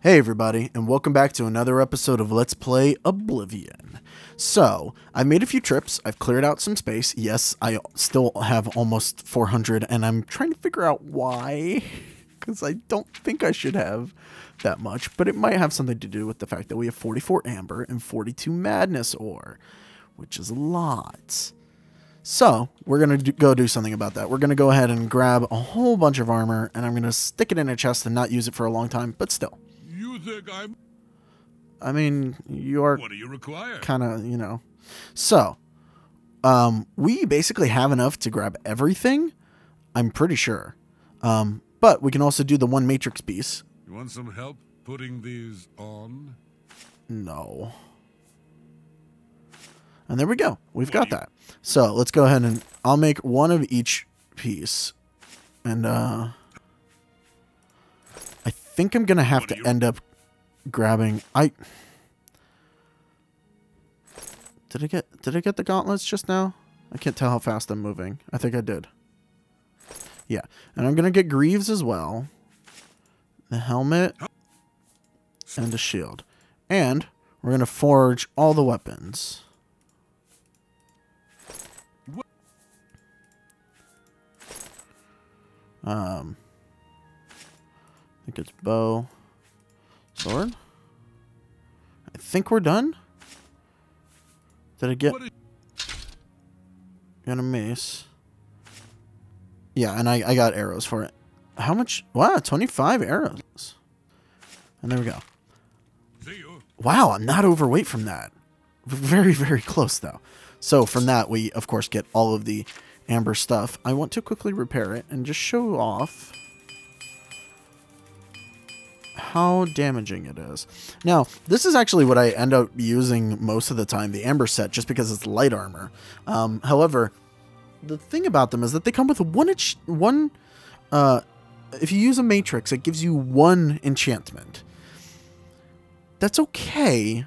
Hey everybody, and welcome back to another episode of Let's Play Oblivion. So, I've made a few trips, I've cleared out some space. Yes, I still have almost 400, and I'm trying to figure out why, because I don't think I should have that much, but it might have something to do with the fact that we have 44 amber and 42 madness ore, which is a lot. So, we're going to go do something about that. We're going to go ahead and grab a whole bunch of armor, and I'm going to stick it in a chest and not use it for a long time, but still. You think I mean, you are What do you require? kind of, you know. So, we basically have enough to grab everything, I'm pretty sure. But we can also do the one matrix piece. You want some help putting these on? No. And there we go. We've got that. So, let's go ahead and I'll make one of each piece. And, I think I'm going to have to end up grabbing... Did I get the gauntlets just now? I can't tell how fast I'm moving. I think I did. Yeah. And I'm going to get greaves as well. The helmet. And the shield. And we're going to forge all the weapons. I think it's bow, sword. I think we're done. Did I get... Got a mace. Yeah, and I got arrows for it. How much? Wow, 25 arrows. And there we go. Wow, I'm not overweight from that. Very, very close, though. So from that, we, of course, get all of the amber stuff. I want to quickly repair it and just show off how damaging it is. Now, this is actually what I end up using most of the time, the amber set, just because it's light armor. However, the thing about them is that they come with if you use a matrix, it gives you one enchantment. That's okay,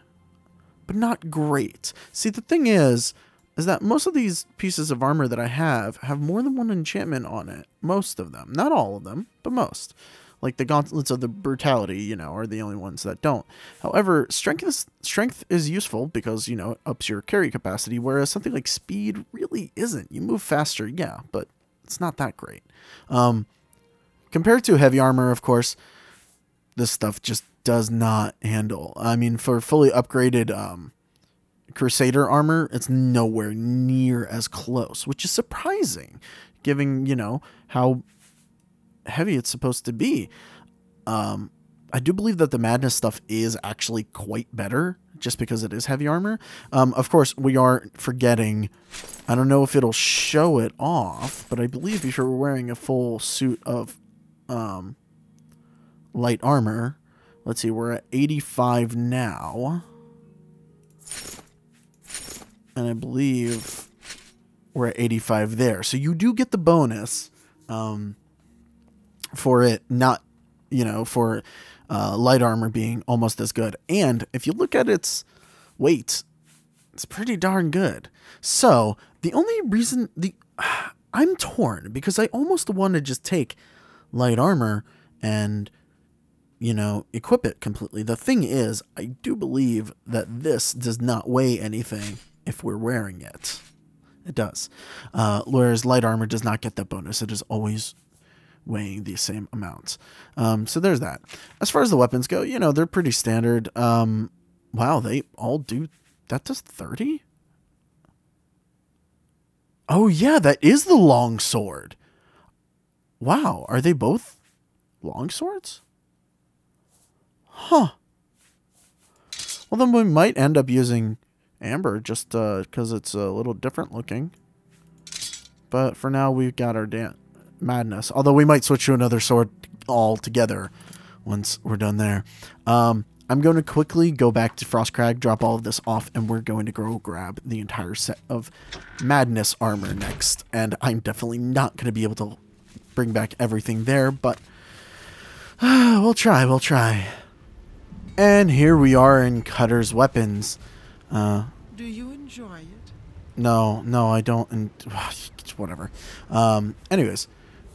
but not great. See, the thing is that most of these pieces of armor that I have more than one enchantment on it. Most of them. Not all of them, but most. Like the gauntlets of the brutality, you know, are the only ones that don't. However, strength is useful because, you know, it ups your carry capacity, whereas something like speed really isn't. You move faster, yeah, but it's not that great. Compared to heavy armor, of course, this stuff just does not handle. I mean, for fully upgraded Crusader armor, it's nowhere near as close, which is surprising, given, you know, how heavy it's supposed to be. I do believe that the madness stuff is actually quite better just because it is heavy armor. Of course, we are forgetting, I don't know if it'll show it off, but I believe if you're wearing a full suit of light armor, let's see, we're at 85 now. And I believe we're at 85 there. So you do get the bonus for it not, you know, for light armor being almost as good. And if you look at its weight, it's pretty darn good. So the only reason I'm torn because I almost want to just take light armor and, you know, equip it completely. The thing is, I do believe that this does not weigh anything if we're wearing it. It does. Whereas light armor does not get that bonus. It is always weighing the same amount. So there's that. As far as the weapons go, you know, they're pretty standard. Wow, they all do... That does 30? Oh, yeah, that is the long sword. Wow, are they both long swords? Huh. Well, then we might end up using amber just because it's a little different looking. But for now, we've got our madness. Although we might switch to another sword altogether once we're done there. I'm going to quickly go back to Frostcrag, drop all of this off, and we're going to go grab the entire set of madness armor next. And I'm definitely not going to be able to bring back everything there, but we'll try. And here we are in Cutter's weapons. Do you enjoy it? No, I don't. And whatever. Anyways,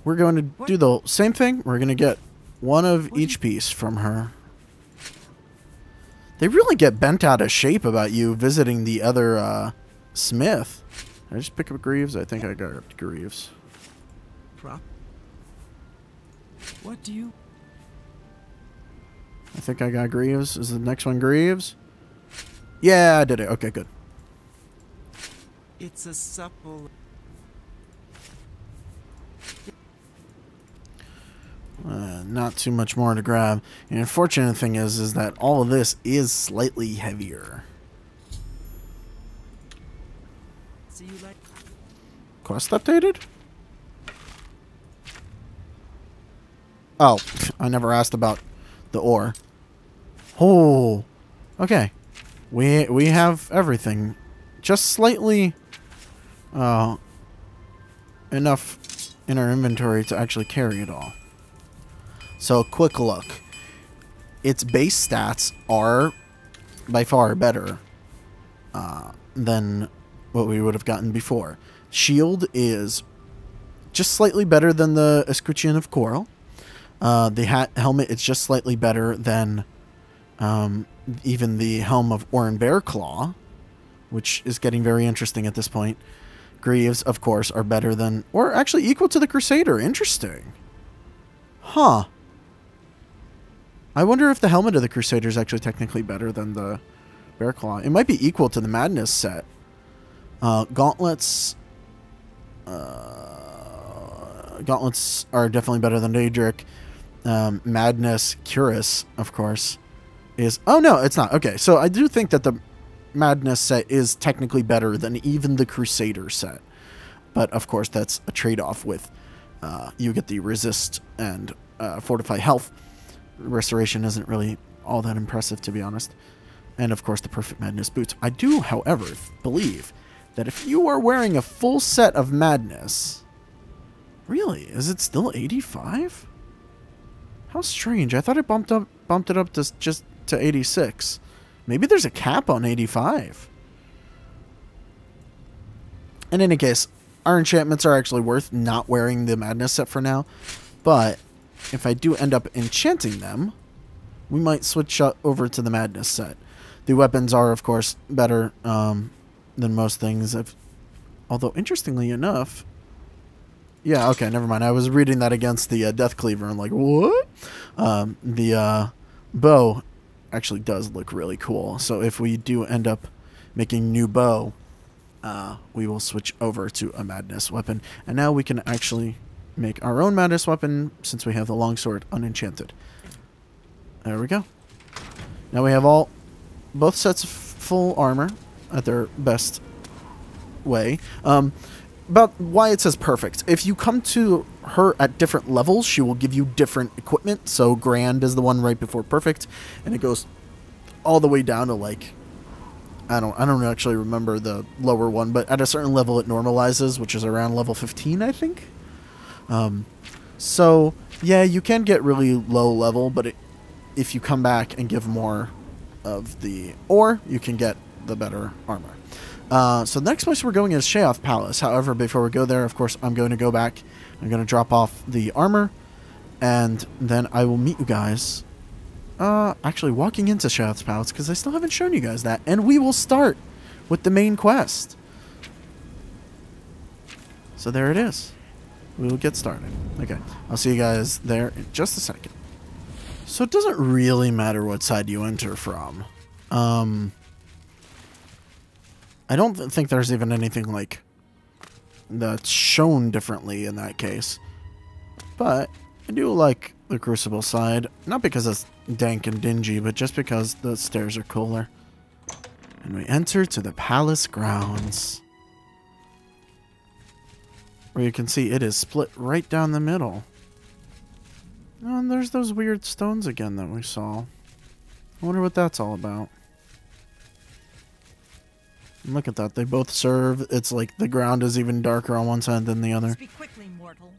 we're going to do the same thing. We're going to get one of each piece from her. They really get bent out of shape about you visiting the other smith. Did I just pick up Greaves? I think I got up to Greaves. Prop. What do you... I think I got Greaves. Is the next one Greaves? Yeah, I did it. Okay, good. It's a supple... Not too much more to grab. The unfortunate thing is that all of this is slightly heavier. So you like... Quest updated? Oh, I never asked about the ore. Oh, okay. We have everything. Just slightly enough in our inventory to actually carry it all. So, quick look. Its base stats are by far better than what we would have gotten before. Shield is just slightly better than the Escutcheon of Coral. The helmet is just slightly better than even the helm of Oran Bearclaw, which is getting very interesting at this point. Greaves, of course, are better than, or actually equal to the Crusader. Interesting. Huh. I wonder if the helmet of the Crusader is actually technically better than the Bearclaw. It might be equal to the Madness set. Gauntlets... gauntlets are definitely better than Daedric. Madness, Cuirass, of course, is... Oh, no, it's not. Okay, so I do think that the Madness set is technically better than even the Crusader set. But, of course, that's a trade-off with... you get the Resist and Fortify Health. Restoration isn't really all that impressive, to be honest. And, of course, the Perfect Madness boots. I do, however, believe that if you are wearing a full set of Madness... Really? Is it still 85? How strange. I thought it bumped it up to just to 86. Maybe there's a cap on 85. In any case, our enchantments are actually worth not wearing the Madness set for now. But if I do end up enchanting them, we might switch over to the Madness set. The weapons are, of course, better than most things. Although, interestingly enough... Yeah, okay, never mind. I was reading that against the Death Cleaver. I'm like, what? The bow actually does look really cool. So if we do end up making new bow, we will switch over to a Madness weapon. And now we can actually make our own Madness weapon since we have the longsword unenchanted. There we go. Now we have both sets of full armor at their best way. About why it says perfect. If you come to her at different levels, she will give you different equipment. So Grand is the one right before perfect, and it goes all the way down to like I don't actually remember the lower one, but at a certain level it normalizes, which is around level 15, I think. So yeah, you can get really low level, but if you come back and give more of the ore, you can get the better armor. So the next place we're going is Sheoth Palace. However, before we go there, of course, I'm going to go back. I'm going to drop off the armor, and then I will meet you guys actually walking into Sheoth's Palace, because I still haven't shown you guys that. And we will start with the main quest. So there it is. We will get started. Okay, I'll see you guys there in just a second. So it doesn't really matter what side you enter from. I don't think there's even anything like that's shown differently in that case. But I do like the Crucible side. Not because it's dank and dingy, but just because the stairs are cooler. And we enter to the palace grounds, where you can see it is split right down the middle. Oh, and there's those weird stones again that we saw. I wonder what that's all about. Look at that. They both serve. It's like the ground is even darker on one side than the other. Speak quickly, mortal.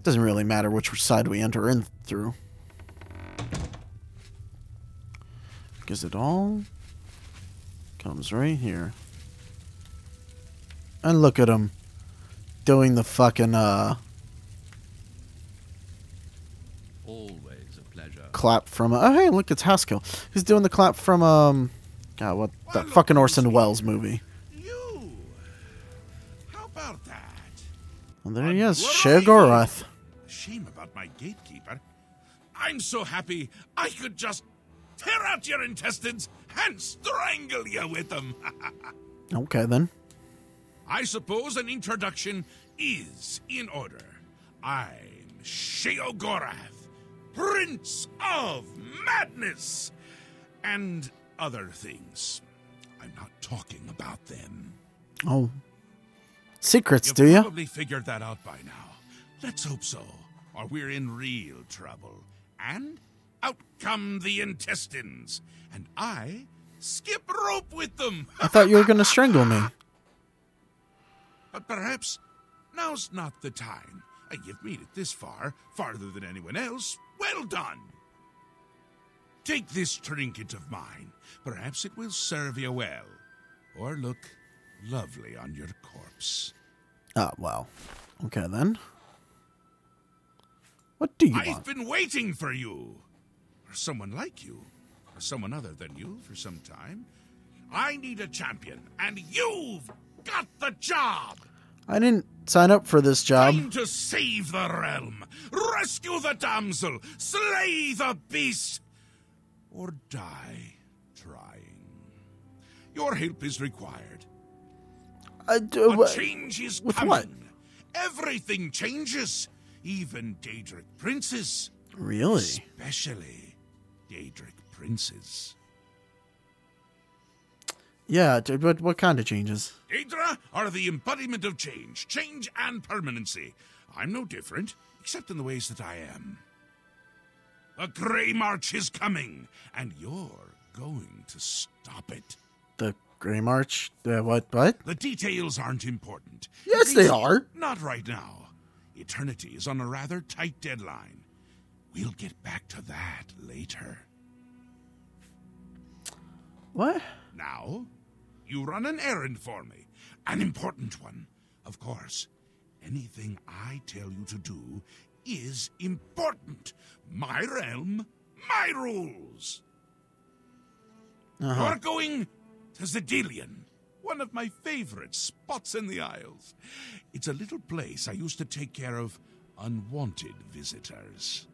Doesn't really matter which side we enter in through, because it all comes right here. And look at him doing the fucking Always a pleasure. clap from... oh, hey, look, it's Haskell. He's doing the clap from, God, what? That Well, fucking look Orson who's Welles here. movie. You! How about that? Well, there he is, Unbelievable. Sheogorath. Shame about my gatekeeper. I'm so happy I could just tear out your intestines and strangle you with them. Okay, then. I suppose an introduction is in order. I'm Sheogorath, Prince of Madness, and other things. I'm not talking about them. Oh. Secrets, You've do you? probably figured that out by now. Let's hope so, or we're in real trouble. And out come the intestines, and I skip rope with them. I thought you were going to strangle me. But perhaps now's not the time. You've made it this far, farther than anyone else. Well done. Take this trinket of mine. Perhaps it will serve you well, or look lovely on your corpse. Oh, well. Okay, then. What do you I've want? been waiting for you, or someone like you, or someone other than you for some time. I need a champion, and you've got the job. I didn't sign up for this job. Time to save the realm, rescue the damsel, slay the beast, or die trying. Your help is required. A change is with coming. what? Everything changes, even Daedric princes. Really? Especially Daedric princes. Yeah, but what kind of changes? Daedra are the embodiment of change, change and permanency. I'm no different, except in the ways that I am. The Grey March is coming, and you're going to stop it. The Grey March? What? The details aren't important. Yes, At they least are. Not right now. Eternity is on a rather tight deadline. We'll get back to that later. What? Now, you run an errand for me. An important one. Of course, anything I tell you to do is important. My realm, my rules. You're going to Zedilian, one of my favorite spots in the Isles. It's a little place I used to take care of unwanted visitors.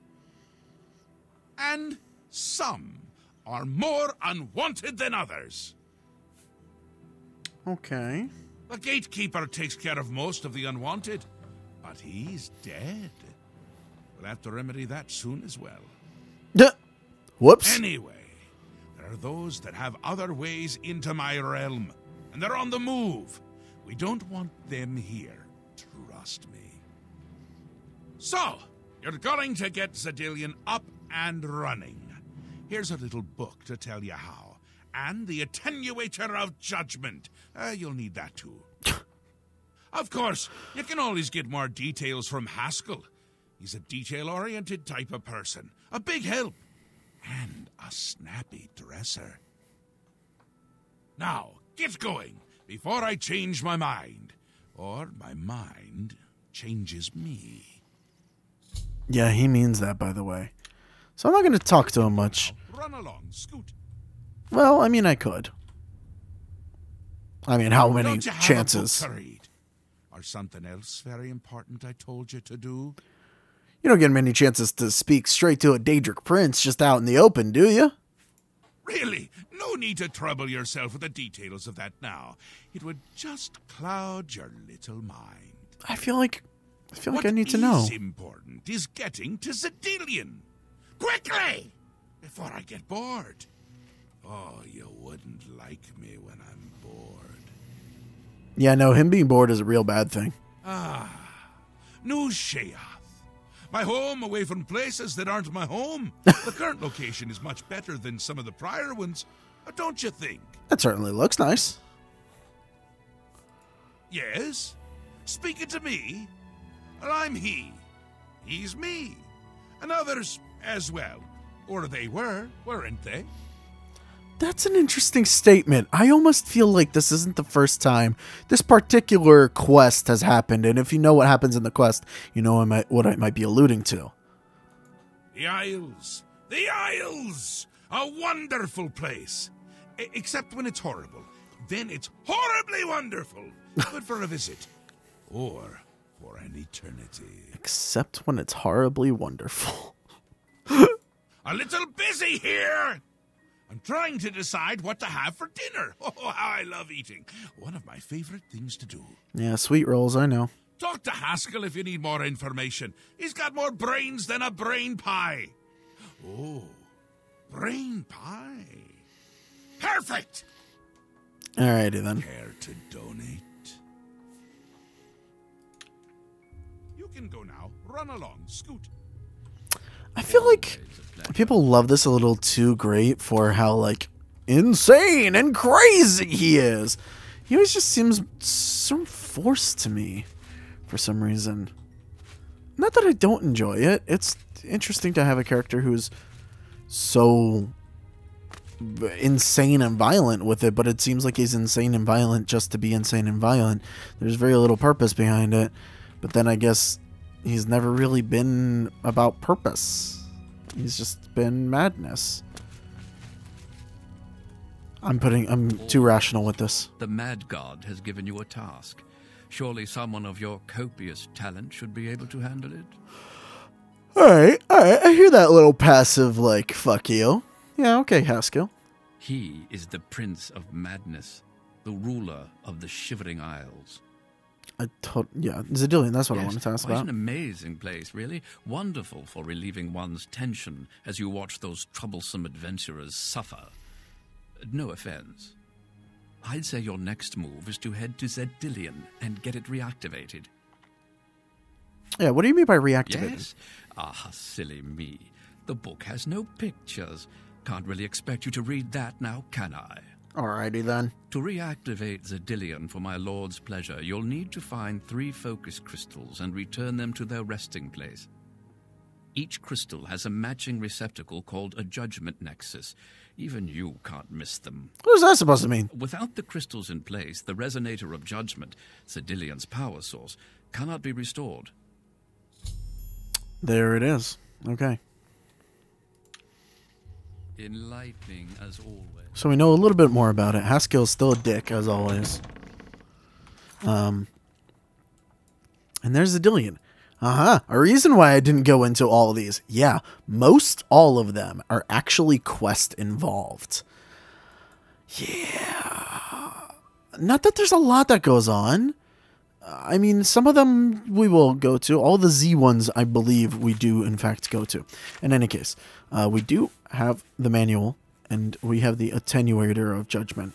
And some are more unwanted than others. Okay. The gatekeeper takes care of most of the unwanted, but he's dead. We'll have to remedy that soon as well. Whoops. Anyway, there are those that have other ways into my realm, and they're on the move. We don't want them here, trust me. So, you're going to get Zedilian up and running. Here's a little book to tell you how. And the Attenuator of Judgment. You'll need that too. Of course, you can always get more details from Haskell. He's a detail-oriented type of person. A big help. And a snappy dresser. Now, get going before I change my mind. Or my mind changes me. Yeah, he means that, by the way. So I'm not going to talk to him much. Run along, Scoot. Well, I mean, I could. I mean, how many Don't you have chances? a book to read? Or something else very important I told you to do? You don't get many chances to speak straight to a Daedric prince just out in the open, do you? Really, no need to trouble yourself with the details of that now. It would just cloud your little mind. I feel like What I need to know. is important is getting to Zedilian. Quickly! Before I get bored. Oh, you wouldn't like me when I'm bored. Yeah, no, him being bored is a real bad thing. New Sheath. My home away from places that aren't my home. The current location is much better than some of the prior ones, don't you think? That certainly looks nice. Yes? Speaking to me? Well, I'm he. He's me. And others as well. Or they were, weren't they? That's an interesting statement. I almost feel like this isn't the first time this particular quest has happened, and if you know what happens in the quest, you know what I might be alluding to. The Isles, The Isles! A wonderful place. Except when it's horrible. Then it's horribly wonderful. Good for a visit. Or for an eternity. Except when it's horribly wonderful. A little busy here! I'm trying to decide what to have for dinner. Oh, how I love eating. One of my favorite things to do. Yeah, sweet rolls, I know. Talk to Haskell if you need more information. He's got more brains than a brain pie. Oh, brain pie. Perfect! Alrighty then. Care to donate? You can go now. Run along. Scoot. I feel like people love this a little too great for how, like, insane and crazy he is. He always just seems so forced to me for some reason. Not that I don't enjoy it. It's interesting to have a character who's so insane and violent with it, but it seems like he's insane and violent just to be insane and violent. There's very little purpose behind it. But then I guess he's never really been about purpose. He's just been madness. I'm too rational with this. The Mad God has given you a task. Surely someone of your copious talent should be able to handle it. Alright. I hear that little passive, like, fuck you. Yeah, okay, Haskell. He is the Prince of Madness, the ruler of the Shivering Isles. Yeah, Zadillion, that's what I wanted to ask Quite about. an amazing place, really. Wonderful for relieving one's tension as you watch those troublesome adventurers suffer. No offense. I'd say your next move is to head to Zadillion and get it reactivated. Yeah, what do you mean by reactivated? Yes? Ah, silly me. The book has no pictures. Can't really expect you to read that now, can I? Alrighty then. To reactivate Zadillion for my lord's pleasure, you'll need to find 3 focus crystals and return them to their resting place. Each crystal has a matching receptacle called a judgment nexus. Even you can't miss them. What is that supposed to mean? Without the crystals in place, the resonator of judgment, Zadillion's power source, cannot be restored. There it is. Okay. Enlightening as always. So we know a little bit more about it. Haskell's still a dick, as always. And there's Zadillion. A reason why I didn't go into all of these. Yeah, most all of them are actually quest involved. Yeah. Not that there's a lot that goes on. I mean, some of them we will go to. All the Z ones, I believe, we do, in fact, go to. In any case, we do have the manual, and we have the attenuator of judgment.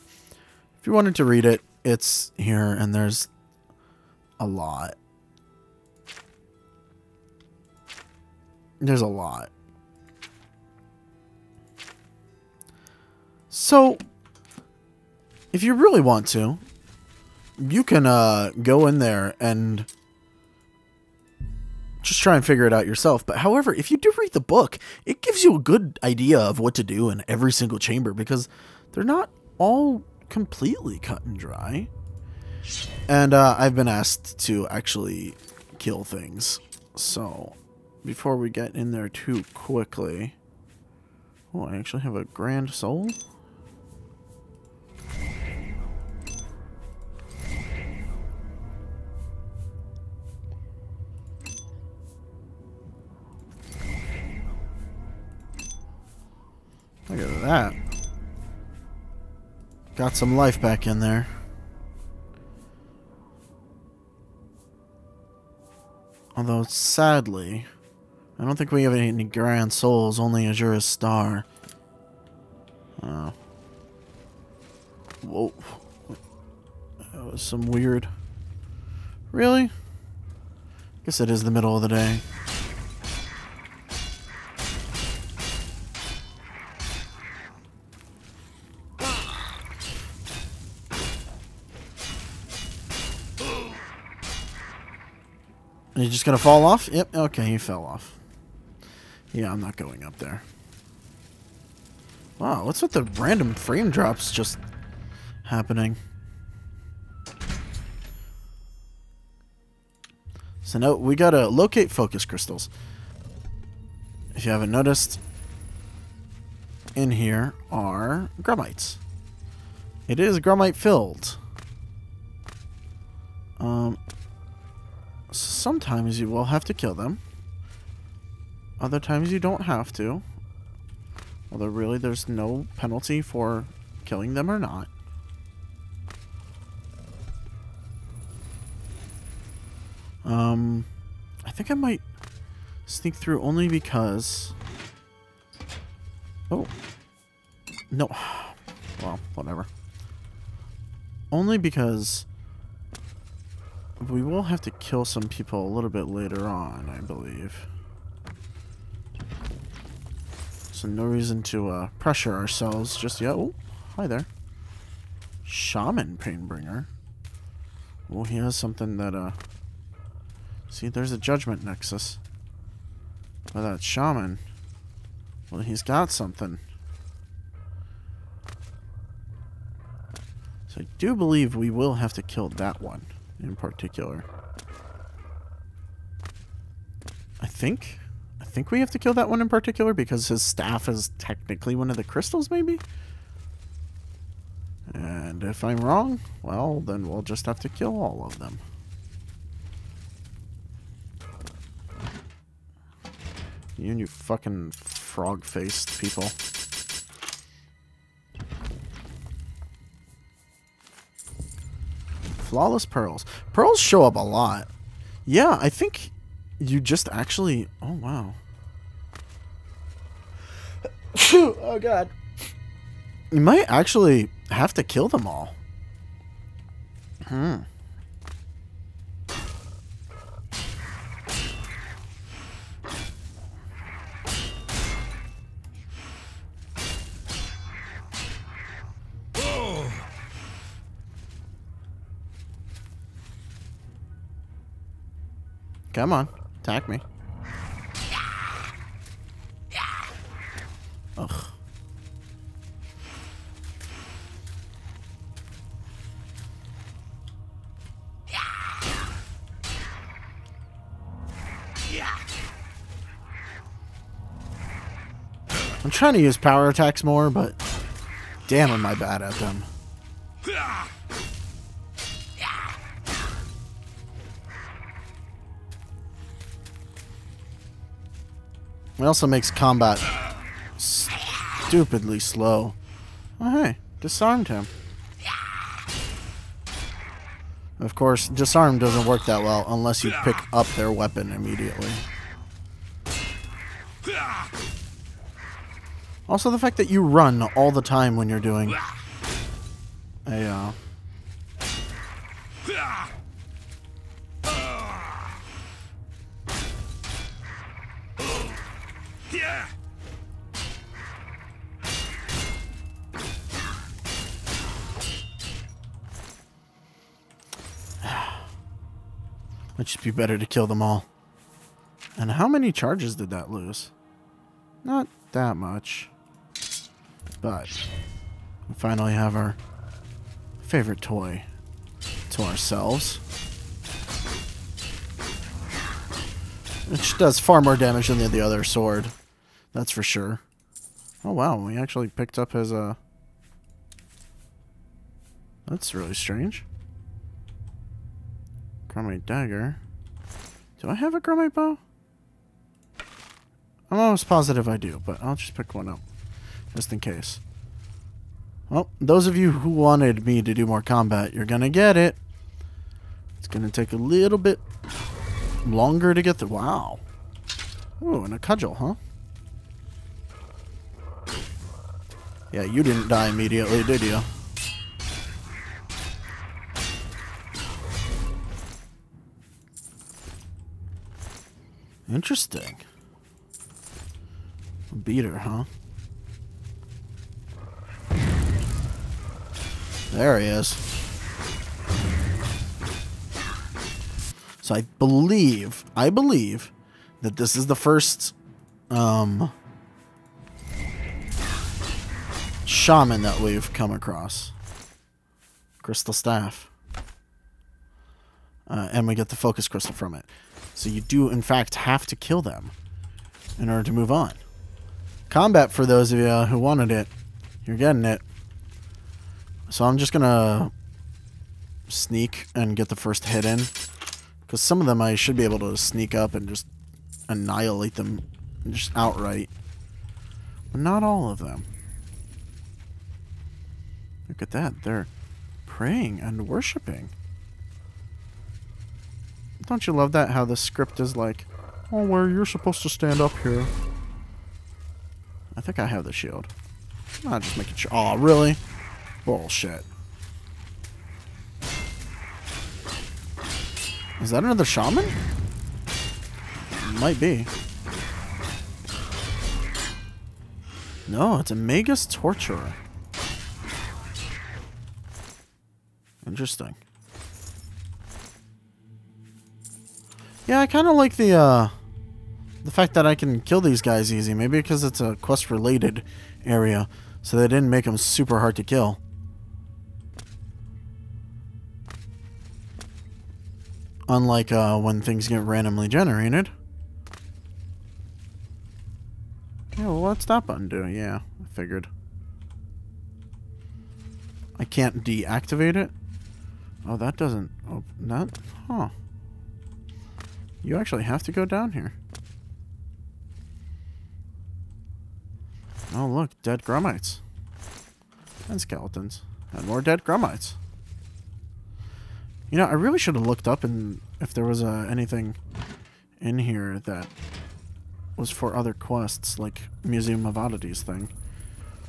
If you wanted to read it, it's here, and there's a lot. There's a lot. So, if you really want to, you can go in there and just try and figure it out yourself. But however, if you do read the book, it gives you a good idea of what to do in every single chamber, because they're not all completely cut and dry. And I've been asked to actually kill things. So, before we get in there too quickly... Oh, I actually have a grand soul? Look at that. Got some life back in there. Although, sadly, I don't think we have any grand souls, only Azura's Star. Whoa. That was some weird... Really? Guess it is the middle of the day. Are you just gonna fall off? Yep, okay, he fell off. Yeah, I'm not going up there. Wow, what's with the random frame drops just happening? So now we gotta locate focus crystals. If you haven't noticed, in here are grummites. It is grummite filled. Sometimes you will have to kill them. Other times you don't have to. Although really there's no penalty for killing them or not. I think I might sneak through only because... Oh. No. Well, whatever. Only because we will have to kill some people a little bit later on, I believe. So no reason to pressure ourselves just yet. Oh, hi there. Shaman Painbringer. Oh, he has something that, see, there's a judgment nexus. But that shaman, well, he's got something. So I do believe we will have to kill that one in particular. I think we have to kill that one in particular because his staff is technically one of the crystals, maybe? And if I'm wrong, well, then we'll just have to kill all of them. You and you fucking frog-faced people. Flawless pearls. Pearls show up a lot. Yeah, I think you just actually... Oh, wow. Oh, God. You might actually have to kill them all. Come on, attack me. Ugh. I'm trying to use power attacks more, but damn am I bad at them. It also makes combat stupidly slow. Oh, hey, disarmed him. Of course, disarm doesn't work that well unless you pick up their weapon immediately. Also, the fact that you run all the time when you're doing a, Might just be better to kill them all. And how many charges did that lose? Not that much. But we finally have our favorite toy to ourselves. Which does far more damage than the other sword. That's for sure. Oh wow, we actually picked up his That's really strange. Grumite dagger. Do I have a grumite bow? I'm almost positive I do, but I'll just pick one up. Just in case. Well, those of you who wanted me to do more combat, you're gonna get it. It's gonna take a little bit longer to get through. Wow. Ooh, and a cudgel, huh? Yeah, you didn't die immediately, did you? Interesting. Beater, huh? There he is. So I believe that this is the first shaman that we've come across. Crystal staff. And we get the focus crystal from it. So you do, in fact, have to kill them in order to move on. combat for those of you who wanted it. You're getting it. So I'm just gonna sneak and get the first hit in. Because some of them I should be able to sneak up and just annihilate them just outright. But not all of them. Look at that. They're praying and worshiping. Don't you love that? How the script is like, oh, where you're supposed to stand up here. I think I have the shield. I'm just making sure. Oh, really? Bullshit. Is that another shaman? Might be. No, it's a Magus Torturer. Interesting. Yeah, I kind of like the fact that I can kill these guys easy. Maybe because it's a quest-related area, so they didn't make them super hard to kill. Unlike when things get randomly generated. Yeah, well, what's that button do? Yeah, I figured. I can't deactivate it? Oh, that doesn't... Oh, that... Huh. You actually have to go down here. Oh, look. Dead grummites. And skeletons. And more dead grummites. You know, I really should have looked up and if there was anything in here that was for other quests, like Museum of Oddities thing.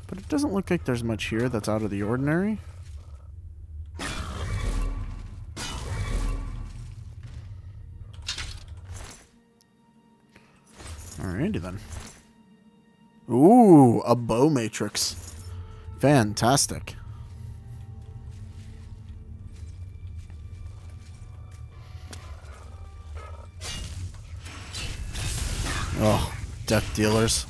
But it doesn't look like there's much here that's out of the ordinary. Alrighty then. Ooh, a bow matrix. Fantastic. Oh, death dealers.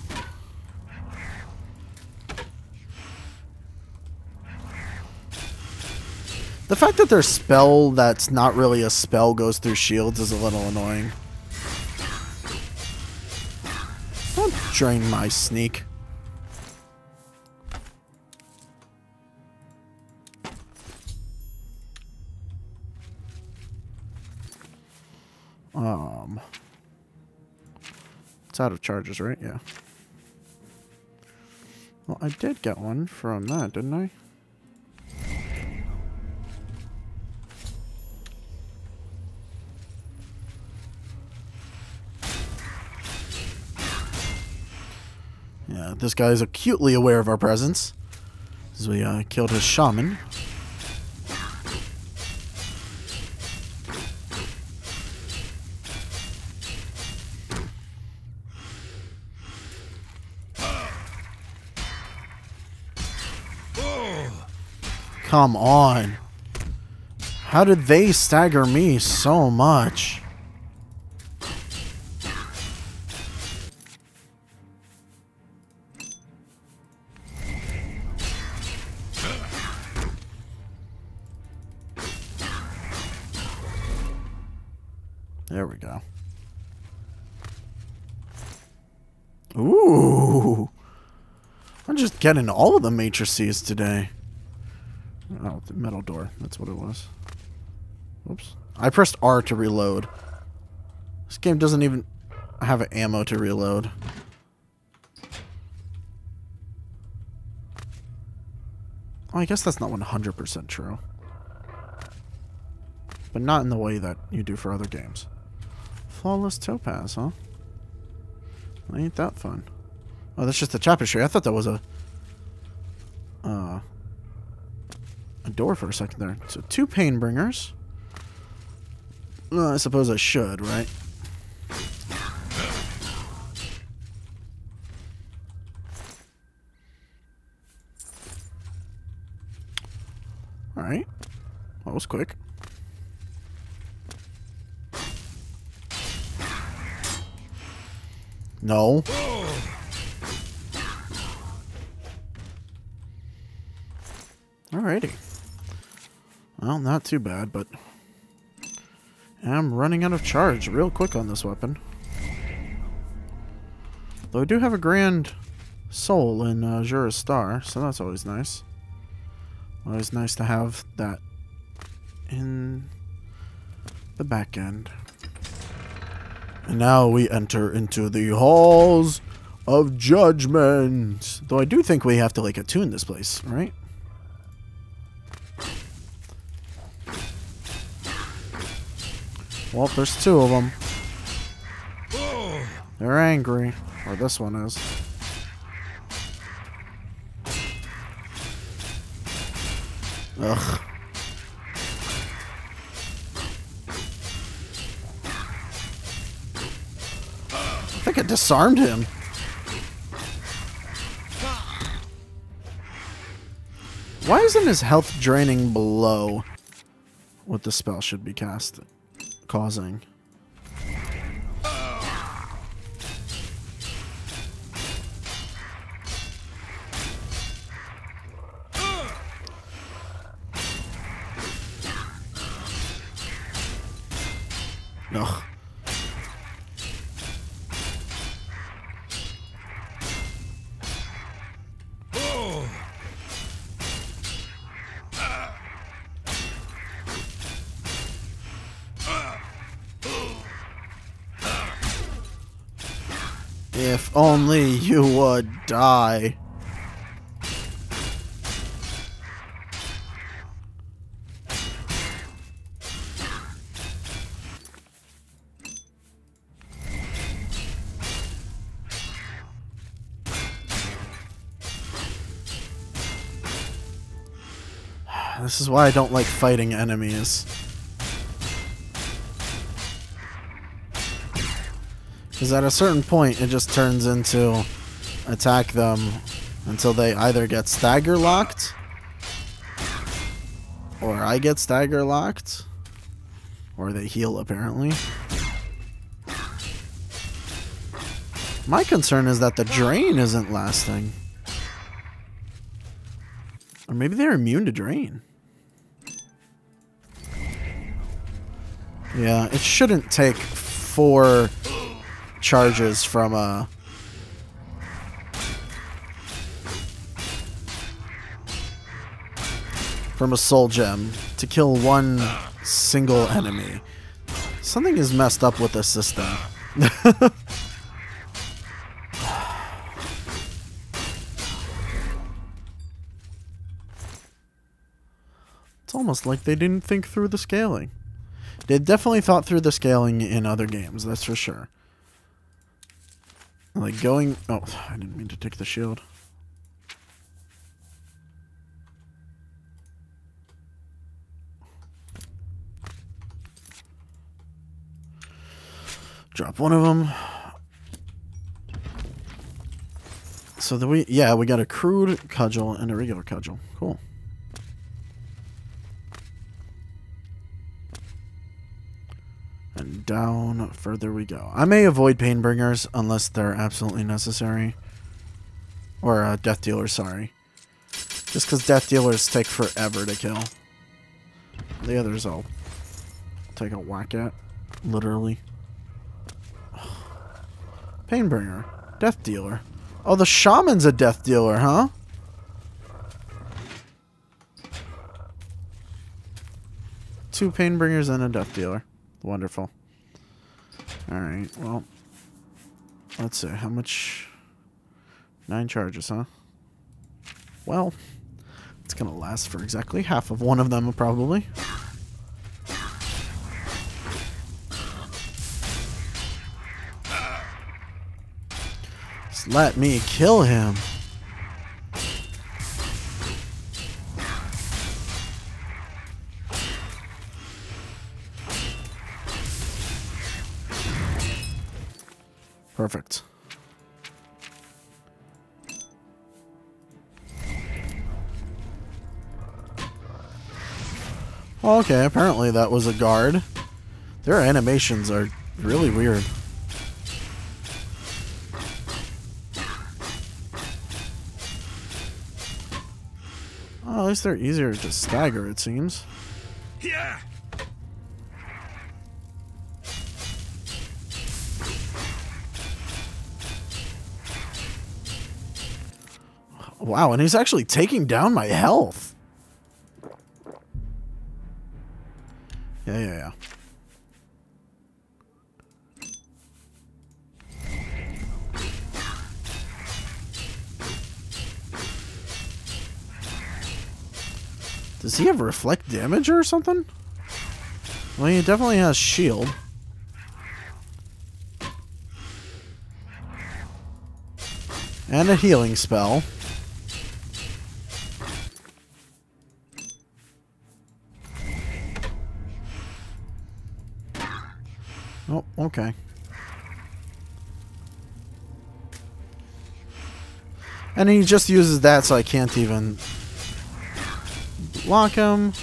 The fact that their spell that's not really a spell goes through shields is a little annoying. Don't drain my sneak. It's out of charges, right? Yeah. Well, I did get one from that, didn't I? Yeah, this guy is acutely aware of our presence. As we killed his shaman. Come on. How did they stagger me so much? There we go. Ooh. I'm just getting all of the matrices today. Oh, the metal door. That's what it was. Oops. I pressed R to reload. This game doesn't even have ammo to reload. Oh, I guess that's not 100% true. But not in the way that you do for other games. Flawless topaz, huh? Ain't that fun. Oh, that's just a tapestry. I thought that was a door for a second there. So 2 pain bringers. I suppose I should, right? Alright. That was quick. No. Alrighty. Well, not too bad, but I'm running out of charge real quick on this weapon. Though I do have a grand soul in Jura's Star, so that's always nice. Always nice to have that in the back end. And now we enter into the halls of judgment. Though I do think we have to like attune this place, right? Well, there's two of them. They're angry. Or this one is. Ugh. I think I disarmed him. Why isn't his health draining below what the spell should be causing? Ugh. If only you would die. This is why I don't like fighting enemies. Because at a certain point, it just turns into attack them until they either get stagger locked, or I get stagger locked, or they heal apparently. My concern is that the drain isn't lasting. Or maybe they're immune to drain. Yeah, it shouldn't take 4 charges from a soul gem to kill one single enemy. Something is messed up with this system. It's almost like they didn't think through the scaling. They definitely thought through the scaling in other games, that's for sure. Like going... Oh, I didn't mean to take the shield. Drop one of them. So we got a crude cudgel and a regular cudgel. Cool. And down further we go. I may avoid Painbringers unless they're absolutely necessary. Or Death Dealers, sorry. Just because Death Dealers take forever to kill. The others I'll take a whack at. Literally. Painbringer. Death Dealer. Oh, the Shaman's a Death Dealer, huh? Two Painbringers and a Death Dealer. Wonderful. Alright, well. Let's see. How much? 9 charges, huh? Well, it's going to last for exactly half of one of them, probably. Just let me kill him. Perfect. Okay, apparently that was a guard. Their animations are really weird. Oh, at least they're easier to stagger, it seems. Yeah. Wow, and he's actually taking down my health. Yeah. Does he have reflect damage or something? Well, he definitely has shield. And a healing spell. Oh, okay. And he just uses that, so I can't even block him.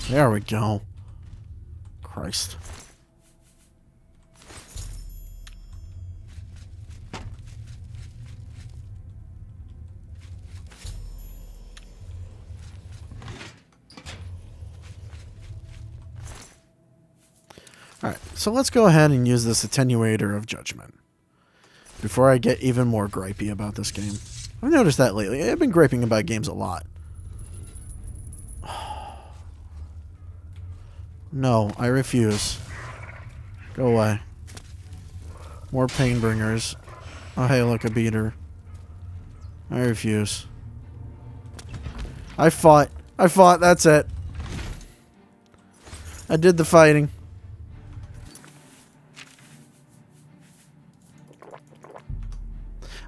There we go. Christ. Alright, so let's go ahead and use this attenuator of judgment before I get even more gripey about this game. I've noticed that lately. I've been griping about games a lot. No, I refuse. Go away. More pain bringers. Oh, hey, look, a beater. I refuse. I fought. That's it. I did the fighting.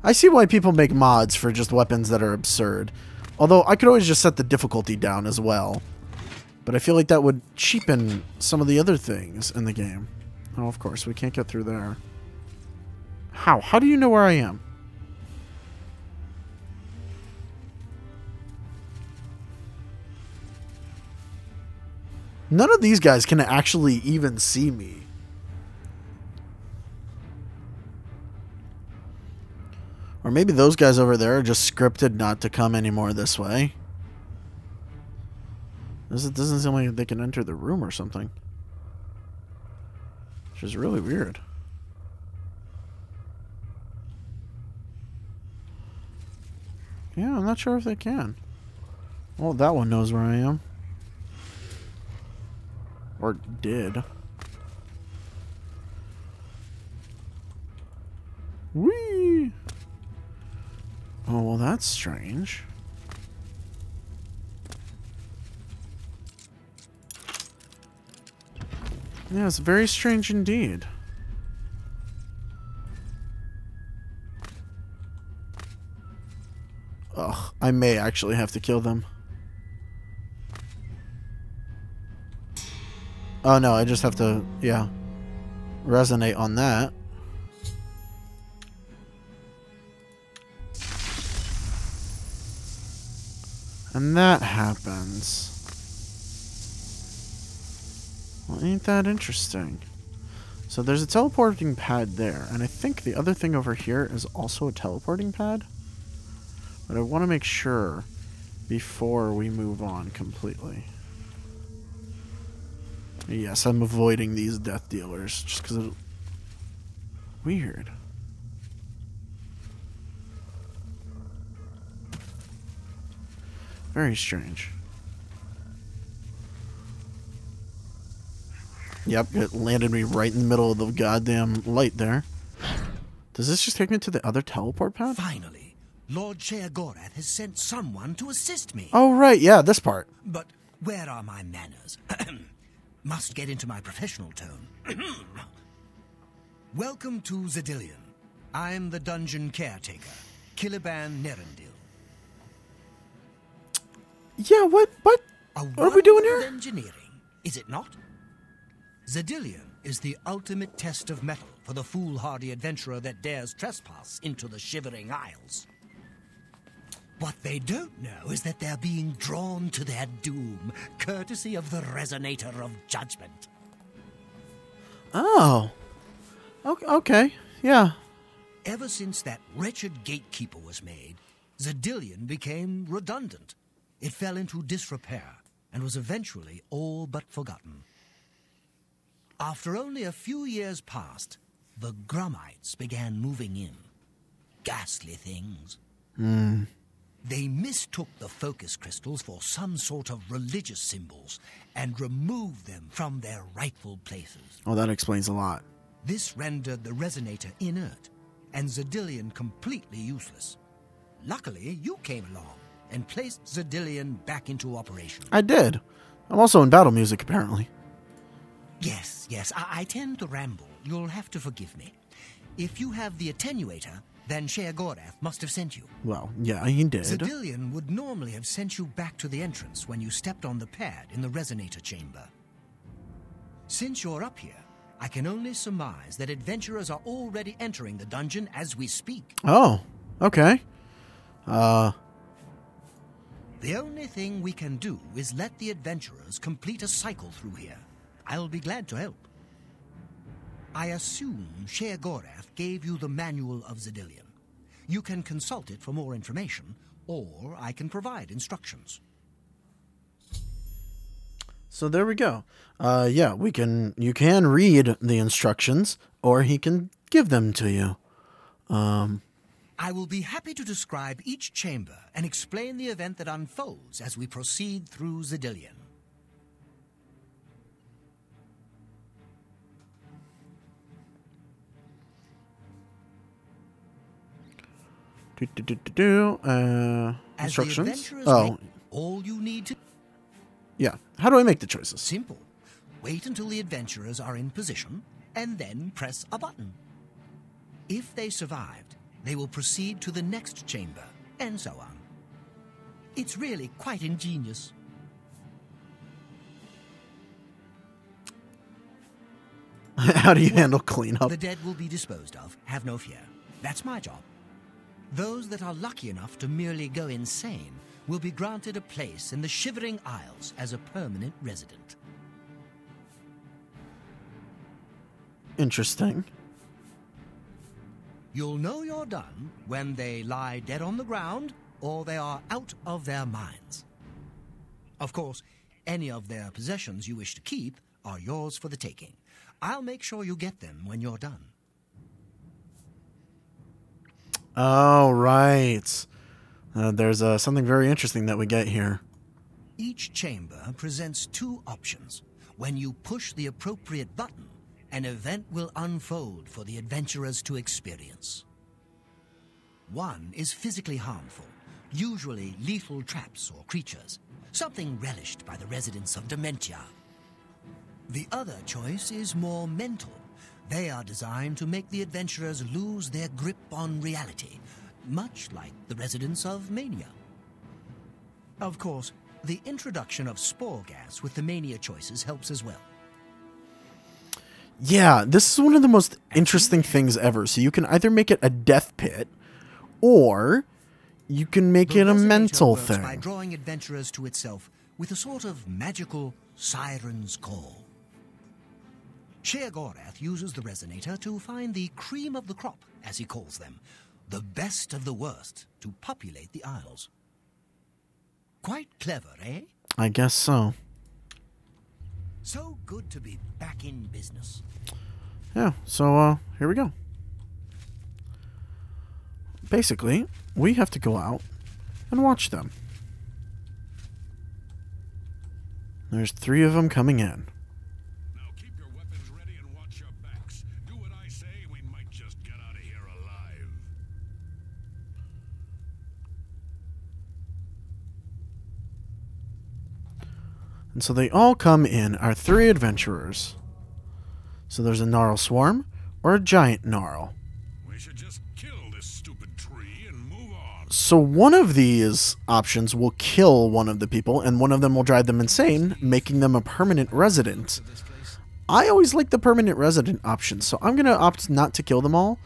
I see why people make mods for just weapons that are absurd. Although, I could always just set the difficulty down as well. But I feel like that would cheapen some of the other things in the game. Oh, of course, we can't get through there. How? How do you know where I am? None of these guys can actually even see me. Or maybe those guys over there are just scripted not to come anymore this way. It doesn't seem like they can enter the room or something. Which is really weird. Yeah, I'm not sure if they can. Well, that one knows where I am. Or did. Whee! Oh, well, that's strange. Yeah, it's very strange indeed. Ugh, I may actually have to kill them. Oh no, I just have to, yeah, resonate on that. And that happens. Well, ain't that interesting? So there's a teleporting pad there, and I think the other thing over here is also a teleporting pad. But I want to make sure before we move on completely. Yes, I'm avoiding these death dealers just because it's weird. Very strange. Yep, it landed me right in the middle of the goddamn light there. Does this just take me to the other teleport pad? Finally, Lord Sheogorath has sent someone to assist me. Oh, right, yeah, this part. But where are my manners? Must get into my professional tone. Welcome to Zedillion. I'm the dungeon caretaker, Caliban Nerendil. Yeah, what are we doing here? Engineering, is it not? Zedillion is the ultimate test of metal for the foolhardy adventurer that dares trespass into the Shivering Isles. What they don't know is that they're being drawn to their doom, courtesy of the Resonator of Judgment. Oh. Okay, yeah. Ever since that wretched gatekeeper was made, Zedillion became redundant. It fell into disrepair and was eventually all but forgotten. After only a few years passed, the Grummites began moving in. Ghastly things. They mistook the focus crystals for some sort of religious symbols and removed them from their rightful places. Oh, that explains a lot. This rendered the resonator inert and Xedilian completely useless. Luckily, you came along and placed Xedilian back into operation. I did. I'm also in battle music, apparently. Yes, I tend to ramble. You'll have to forgive me. If you have the attenuator, then Sheogorath must have sent you. Well, yeah, he did. Xedilian would normally have sent you back to the entrance when you stepped on the pad in the resonator chamber. Since you're up here, I can only surmise that adventurers are already entering the dungeon as we speak. Oh, okay. The only thing we can do is let the adventurers complete a cycle through here. I'll be glad to help. I assume Sheogorath gave you the manual of Xedilian. You can consult it for more information, or I can provide instructions. So there we go. Yeah, you can read the instructions, or he can give them to you. I will be happy to describe each chamber and explain the event that unfolds as we proceed through Xedilian. Instructions. Oh, all you need to... yeah. How do I make the choices? Simple. Wait until the adventurers are in position, and then press a button. If they survived, they will proceed to the next chamber, and so on. It's really quite ingenious. How do you handle cleanup? The dead will be disposed of, have no fear. That's my job. Those that are lucky enough to merely go insane will be granted a place in the Shivering Isles as a permanent resident. Interesting. You'll know you're done when they lie dead on the ground or they are out of their minds. Of course, any of their possessions you wish to keep are yours for the taking. I'll make sure you get them when you're done. Oh, right. There's something very interesting that we get here. Each chamber presents two options. When you push the appropriate button, an event will unfold for the adventurers to experience. One is physically harmful, usually lethal traps or creatures, something relished by the residents of Dementia. The other choice is more mental. They are designed to make the adventurers lose their grip on reality, much like the residents of Mania. Of course, the introduction of spore gas with the Mania choices helps as well. Yeah, this is one of the most interesting things ever. So you can either make it a death pit, or you can make it a mental thing. By drawing adventurers to itself with a sort of magical siren's call. Sheogorath uses the resonator to find the cream of the crop, as he calls them, the best of the worst, to populate the Isles. Quite clever, eh? I guess so. So good to be back in business. Yeah, so here we go. Basically, we have to go out and watch them. There's 3 of them coming in. Now keep your weapons ready and watch your backs. Do what I say, we might just get out of here alive. And so they all come in, our 3 adventurers. So there's a gnarl swarm or a giant gnarl. We should just kill this stupid tree and move on. So one of these options will kill one of the people, and one of them will drive them insane, making them a permanent resident. I always like the permanent resident option, so I'm going to opt not to kill them all.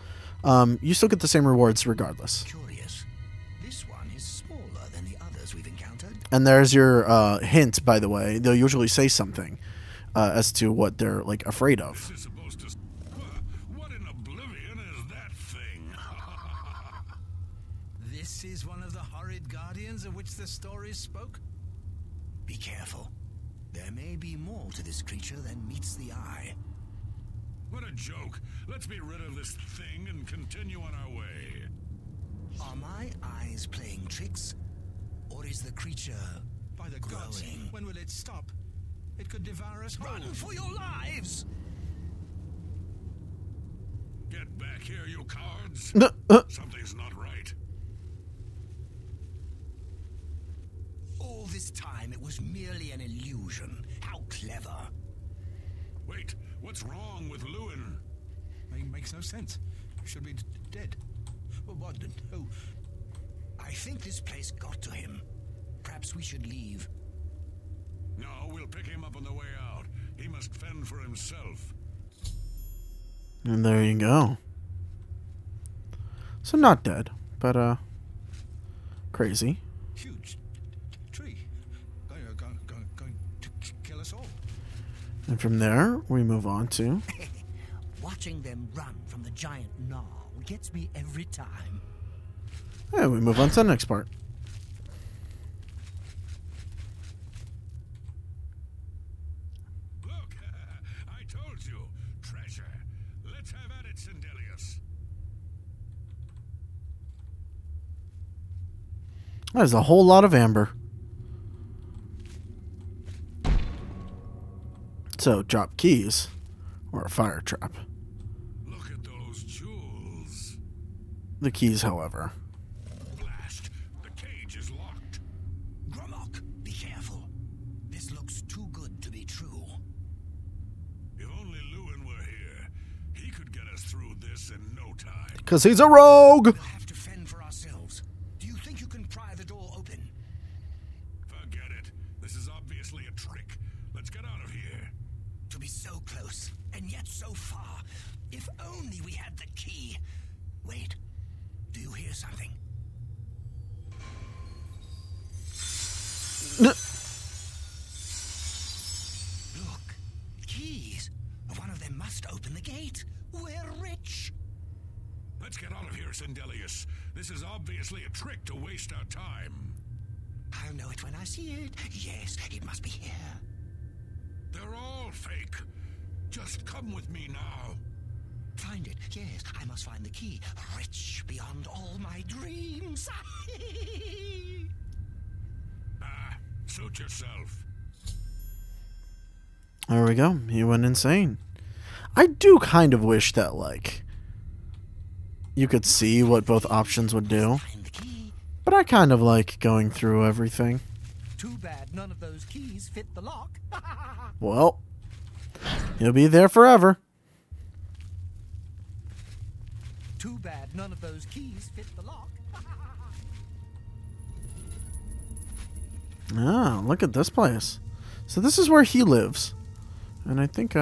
You still get the same rewards regardless. Curious. This one is smaller than the others we've encountered. And there's your hint, by the way. They'll usually say something as to what they're like afraid of. This is supposed to... What in Oblivion is that thing? This is one of the horrid guardians of which the stories spoke? Be careful. There may be more to this creature than meets the eye. What a joke. Let's be rid of this thing and continue on our way. Are my eyes playing tricks? Or is the creature By the gods, growing? when will it stop? It could devour us whole. Run for your lives! Get back here, you cowards. Something's not right. All this time it was merely an illusion. How clever. Wait, what's wrong with Lewin? Makes no sense. Should be dead. Well, what? Oh, I think this place got to him. Perhaps we should leave. No, we'll pick him up on the way out. He must fend for himself. And there you go. So not dead, but crazy. huge tree. Going to kill us all. And from there, we move on to... Watching them run from the giant gnaw gets me every time. And we move on to the next part. Look, I told you. Treasure. Let's have at it, Sindelius. There's a whole lot of amber. So, drop keys. Or a fire trap. Look at those jewels. The keys, however. Blast. The cage is locked. Gromok, be careful. This looks too good to be true. If only Lewin were here, he could get us through this in no time. Because he's a rogue! We'll have to fend for ourselves. Do you think you can pry the door open? Forget it. This is obviously a trick. Let's get out of here. To be so close, and yet so far. If only we had the key. Wait, do you hear something? Look, keys. One of them must open the gate. We're rich. Let's get out of here, Sindelius. This is obviously a trick to waste our time. I'll know it when I see it. Yes, it must be here. They're all fake. Just come with me now. Find it. Yes, I must find the key. Rich beyond all my dreams. Suit yourself. There we go. He went insane. I do kind of wish that, like, you could see what both options would do. Find the key. But I kind of like going through everything. Too bad none of those keys fit the lock. Well, he'll be there forever. Too bad none of those keys fit the lock. Ah, look at this place. So this is where he lives. And I think,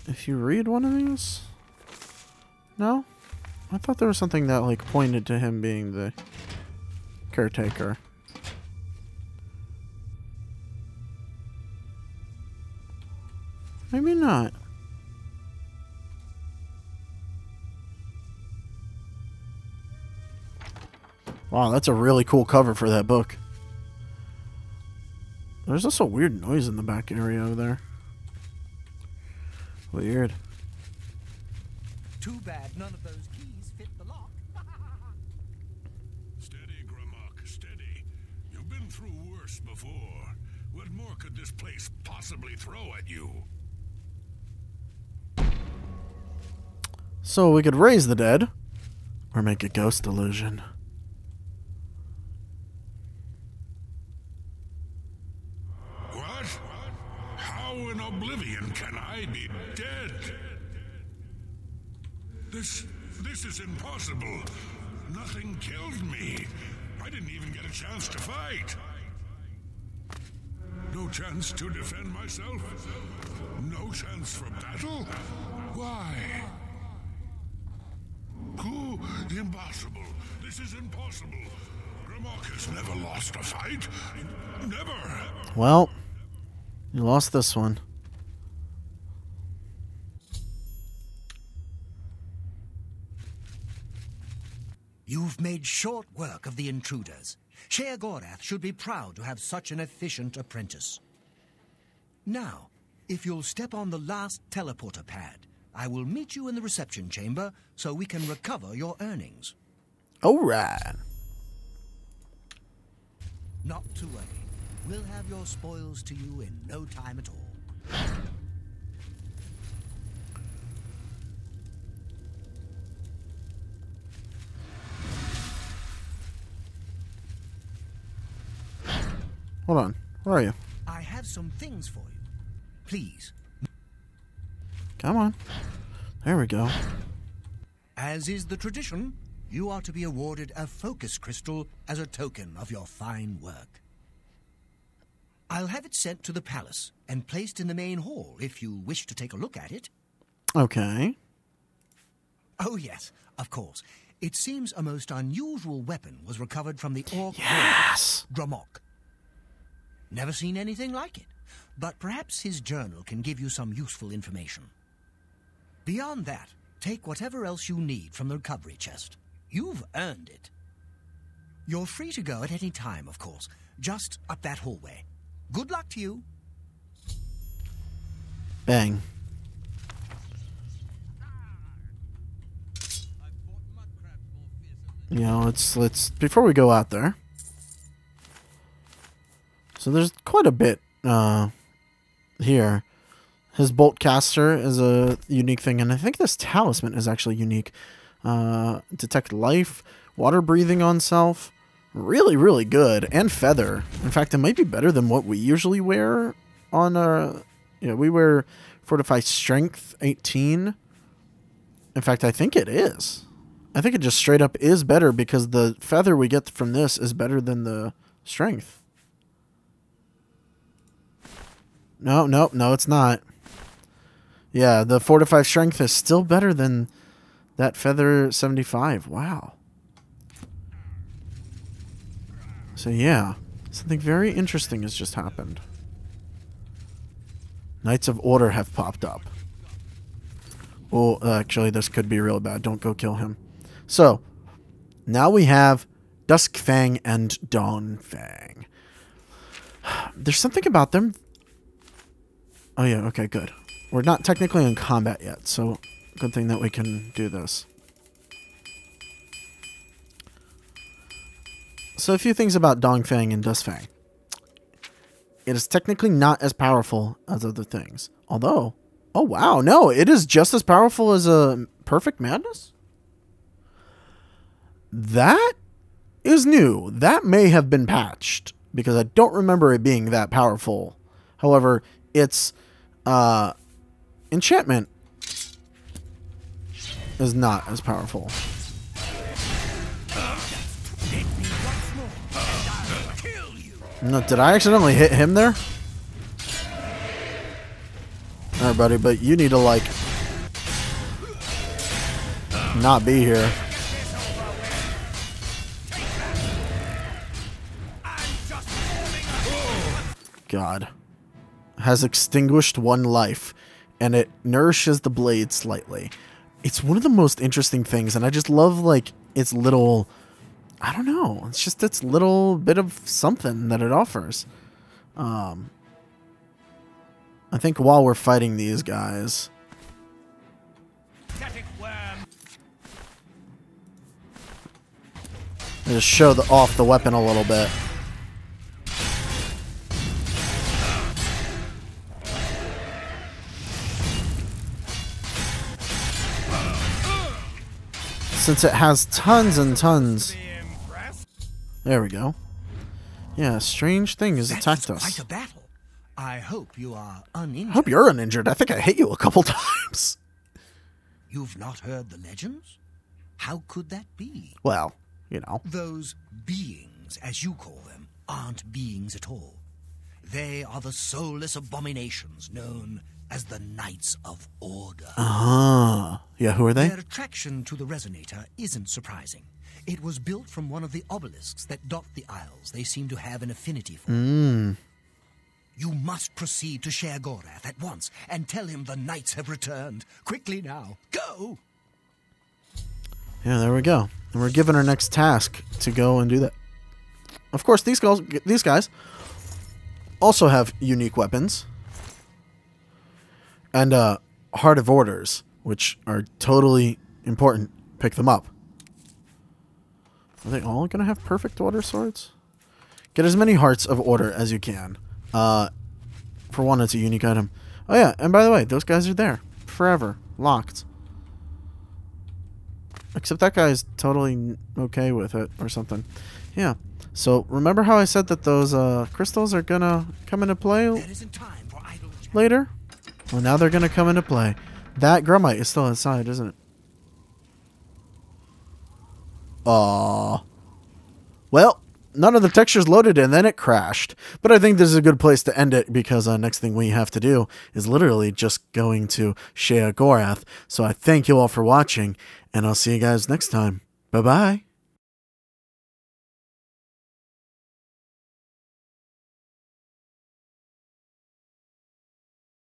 if you read one of these... No? I thought there was something that, like, pointed to him being the caretaker. Maybe not. Wow, that's a really cool cover for that book. There's also a weird noise in the back area over there. Weird. Too bad none of those keys fit the lock. Steady, Gromok, steady. You've been through worse before. What more could this place possibly throw at you? So we could raise the dead, or make a ghost illusion. What? How in Oblivion can I be dead? This is impossible. Nothing killed me. I didn't even get a chance to fight. No chance to defend myself? No chance for battle? Why? Who? Impossible. This is impossible. Gromok has never lost a fight. Never. Well, you lost this one. You've made short work of the intruders. Sheer Gorath should be proud to have such an efficient apprentice. Now, If you'll step on the last teleporter pad, I will meet you in the reception chamber so we can recover your earnings. All right. Not to worry. We'll have your spoils to you in no time at all. Hold on. Where are you? I have some things for you. Please. Come on. There we go. As is the tradition, you are to be awarded a focus crystal as a token of your fine work. I'll have it sent to the palace and placed in the main hall if you wish to take a look at it. Okay. Oh, yes, of course. It seems a most unusual weapon was recovered from the orc Yes! Dramok. Never seen anything like it, but perhaps his journal can give you some useful information. Beyond that, take whatever else you need from the recovery chest. You've earned it. You're free to go at any time, of course, just up that hallway. Good luck to you. Bang. You know, let's before we go out there. So there's quite a bit here. His bolt caster is a unique thing, and I think this talisman is actually unique. Detect life, water breathing on self. Really, really good. And feather. In fact, it might be better than what we usually wear on we wear Fortified Strength 18. In fact, I think it is. I think it just straight up is better because the feather we get from this is better than the strength. No, it's not. Yeah, the Fortified Strength is still better than that Feather 75. Wow. So yeah, something very interesting has just happened. Knights of Order have popped up. Oh, actually, this could be real bad. Don't go kill him. So, now we have Duskfang and Dawnfang. There's something about them. Oh yeah, okay, good. We're not technically in combat yet, so good thing that we can do this. So a few things about Dongfang and Duskfang. It is technically not as powerful as other things. Although, oh wow, no, it is just as powerful as a Perfect Madness? That is new. That may have been patched, because I don't remember it being that powerful. However, its enchantment is not as powerful. No, did I accidentally hit him there? Alright, buddy, but you need to, like, not be here. God. Has extinguished one life, and it nourishes the blade slightly. It's one of the most interesting things, and I just love, like, its little... I don't know. It's just its little bit of something that it offers. I think while we're fighting these guys... just show off the weapon a little bit. Since it has tons and tons. There we go. Yeah, a strange thing has attacked us. Quite a battle. I hope you are uninjured. I hope you're uninjured. I think I hit you a couple times. You've not heard the legends? How could that be? Well, you know. Those beings, as you call them, aren't beings at all. They are the soulless abominations known as the Knights of Order. Ah. Yeah, who are they? Their attraction to the resonator isn't surprising. It was built from one of the obelisks that dot the isles they seem to have an affinity for. You must proceed to Sher Gorath at once and tell him the knights have returned. Quickly now. Go! Yeah, there we go. And we're given our next task to go and do that. Of course, these guys also have unique weapons. And Heart of Orders, which are totally important. Pick them up. Are they all going to have perfect order swords? Get as many Hearts of Order as you can. For one, it's a unique item. Oh yeah, and by the way, those guys are there. Forever. Locked. Except that guy's totally okay with it or something. Yeah. So, remember how I said that those crystals are going to come into play later? Well, now they're going to come into play. That Grumite is still inside, isn't it? Aww. Well, none of the textures loaded and then it crashed. But I think this is a good place to end it because next thing we have to do is literally just going to Shea Gorath. So I thank you all for watching and I'll see you guys next time. Bye-bye.